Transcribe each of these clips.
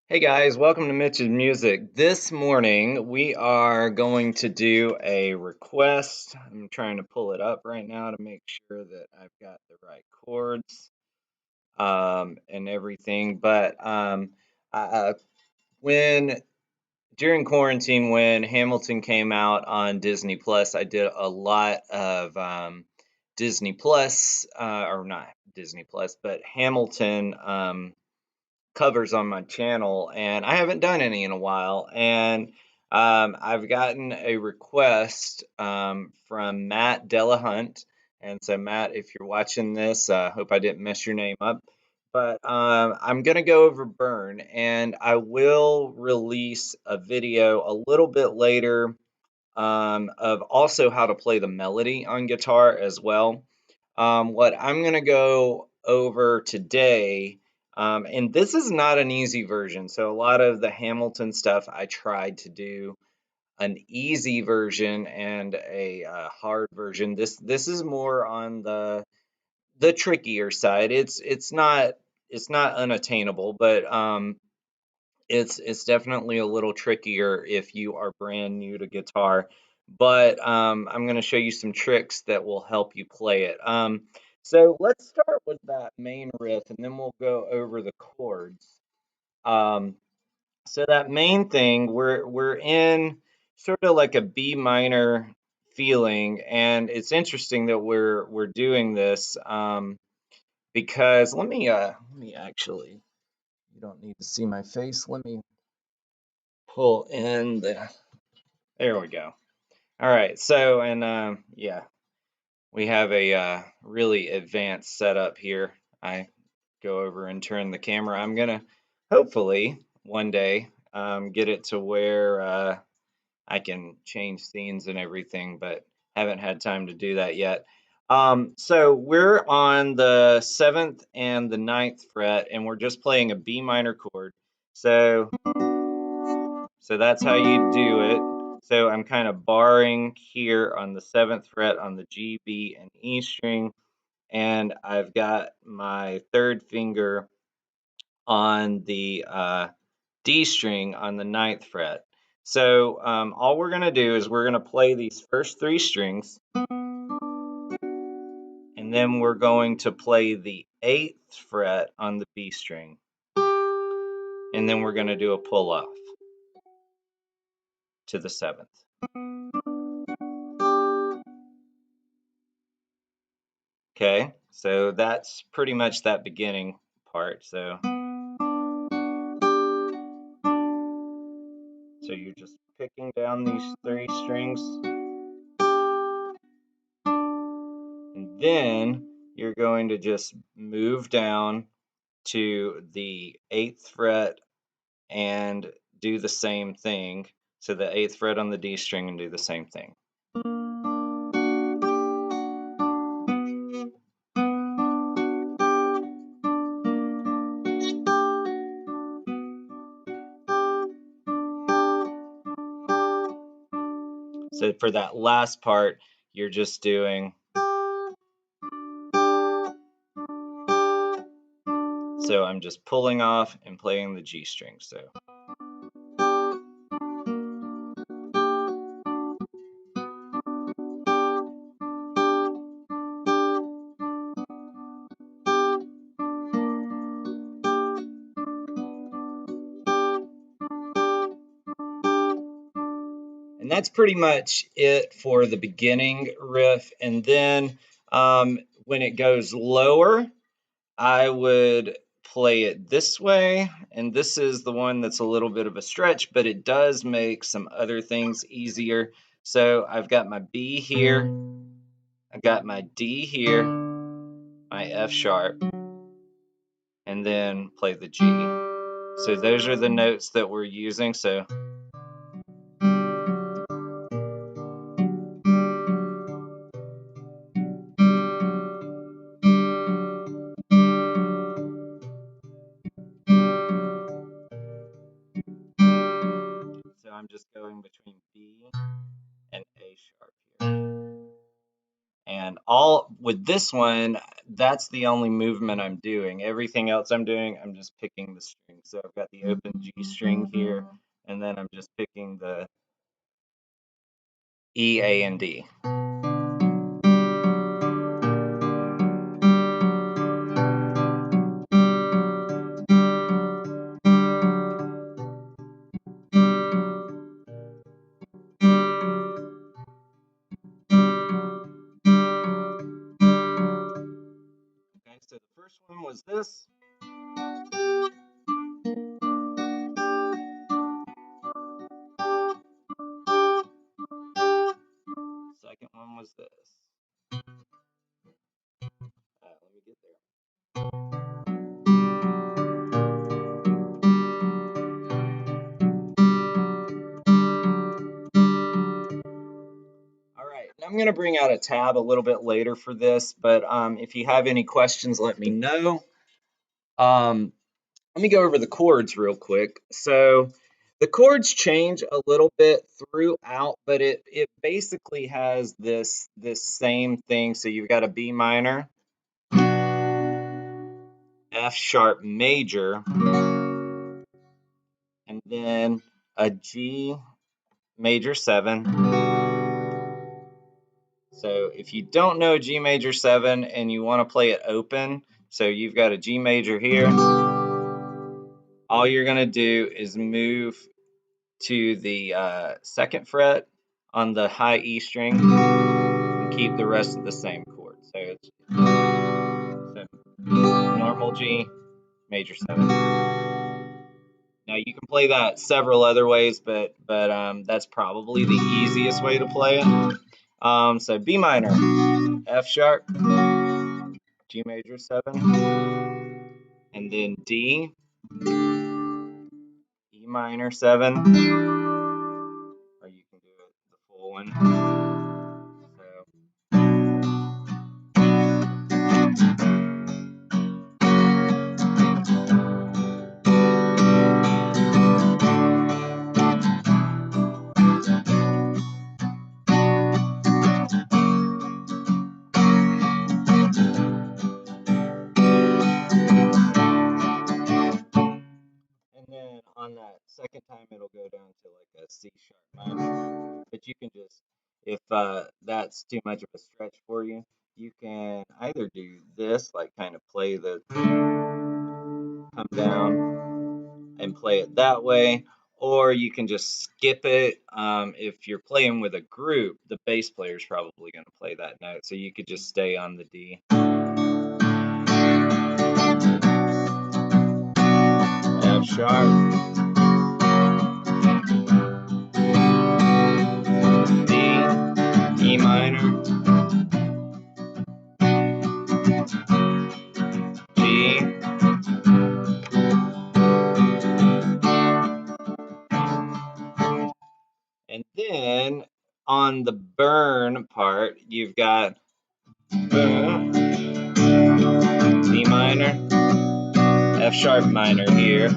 Hey guys, welcome to Mitch's Music. This morning we are going to do a request. I'm trying to pull it up right now to make sure that I've got the right chords and everything. But when during quarantine, when Hamilton came out on Disney Plus, I did a lot of Disney Plus, or not Disney Plus, but Hamilton. Covers on my channel, and I haven't done any in a while. And I've gotten a request from Matt Delahunt. And so, Matt, if you're watching this, hope I didn't mess your name up. But I'm going to go over Burn, and I will release a video a little bit later of also how to play the melody on guitar as well. What I'm going to go over today, and this is not an easy version. So a lot of the Hamilton stuff, I tried to do an easy version and a hard version. This is more on the trickier side. It's not unattainable, but it's definitely a little trickier if you are brand new to guitar, but I'm going to show you some tricks that will help you play it. So let's start with that main riff, and then we'll go over the chords. Um, so that main thing, we're in sort of like a B minor feeling, and it's interesting that we're doing this because let me actually. You don't need to see my face. Let me pull in the, there we go. All right, so and yeah, we have a really advanced setup here. I go over and turn the camera. I'm gonna hopefully one day get it to where I can change scenes and everything, but haven't had time to do that yet. So we're on the 7th and the 9th fret, and we're just playing a B minor chord. So So that's how you do it. So I'm kind of barring here on the 7th fret on the G, B, and E string, and I've got my third finger on the D string on the 9th fret. So all we're going to do is we're going to play these first three strings, and then we're going to play the 8th fret on the B string, and then we're going to do a pull off to the 7th. Okay, so that's pretty much that beginning part. So you're just picking down these three strings, and then you're going to just move down to the 8th fret and do the same thing. So the 8th fret on the D string and do the same thing. So for that last part, you're just doing. So I'm just pulling off and playing the G string. And that's pretty much it for the beginning riff. And then when it goes lower, I would play it this way. And this is the one that's a little bit of a stretch, but it does make some other things easier. So I've got my B here, I've got my D here, my F sharp, and then play the G. So those are the notes that we're using. So I'm just going between B and A sharp here. And all with this one, that's the only movement I'm doing. Everything else I'm doing, I'm just picking the string. So I've got the open G string here, and then I'm just picking the E, A, and D. Okay, so the first one was this. Second one was this. Let me get there. All right, and I'm going to bring out a tab a little bit later for this, but if you have any questions, let me know. Let me go over the chords real quick. So the chords change a little bit throughout, but it basically has this same thing. So you've got a B minor, F sharp major, and then a G major 7. So if you don't know G major 7 and you want to play it open, so you've got a G major here, all you're going to do is move to the 2nd fret on the high E string and keep the rest of the same chord. So it's normal G, major 7. Now you can play that several other ways, but that's probably the easiest way to play it. So B minor, F sharp, G major 7, and then D, E minor 7, or you can do it the full one. So and then on that second time, it'll go down to like a C sharp minor. But you can just, if that's too much of a stretch for you, you can either do this, like kind of play the come down and play it that way, or you can just skip it. If you're playing with a group, the bass player is probably going to play that note, so you could just stay on the D. F sharp, D, E minor, G, and then on the burn part, you've got D minor, F sharp minor here,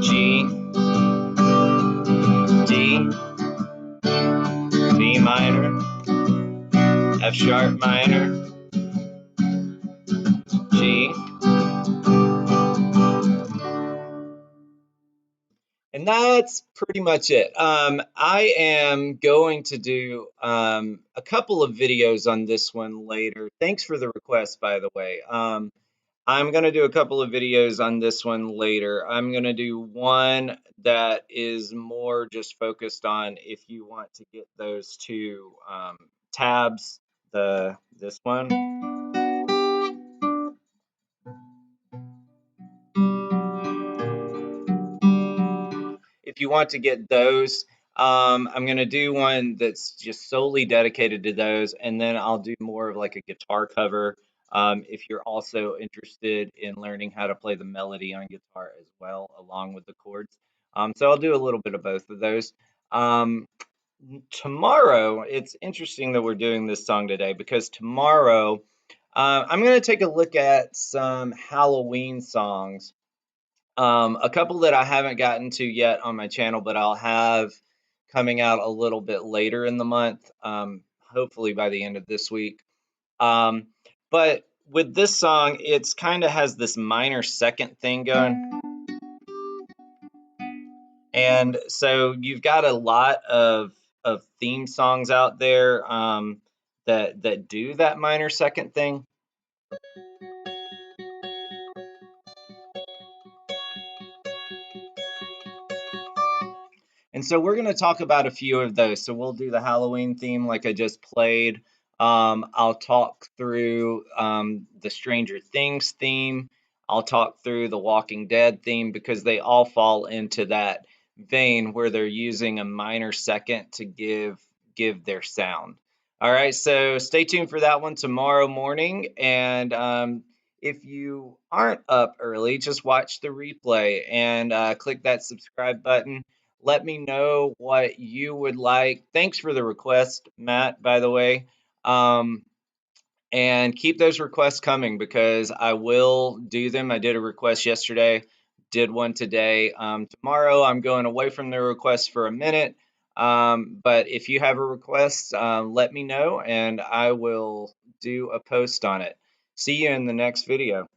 G, D, D minor, F sharp minor, G, and that's pretty much it. I am going to do a couple of videos on this one later. Thanks for the request, by the way. I'm going to do a couple of videos on this one later. I'm going to do one that is more just focused on if you want to get those two tabs, this one. If you want to get those, I'm going to do one that's just solely dedicated to those, and then I'll do more of like a guitar cover if you're also interested in learning how to play the melody on guitar as well, along with the chords. So I'll do a little bit of both of those. Tomorrow, it's interesting that we're doing this song today because tomorrow I'm going to take a look at some Halloween songs. A couple that I haven't gotten to yet on my channel, but I'll have coming out a little bit later in the month, hopefully by the end of this week. Um, but with this song, it's kind of has this minor second thing going. And so you've got a lot of theme songs out there that do that minor second thing. And so we're going to talk about a few of those. So we'll do the Halloween theme like I just played. I'll talk through the Stranger Things theme. I'll talk through the Walking Dead theme because they all fall into that vein where they're using a minor second to give their sound. All right, so stay tuned for that one tomorrow morning. And if you aren't up early, just watch the replay and click that subscribe button. Let me know what you would like. Thanks for the request, Matt, by the way. Um, and keep those requests coming because I will do them. I did a request yesterday, did one today. Tomorrow, I'm going away from the requests for a minute. But if you have a request, let me know and I will do a post on it. See you in the next video.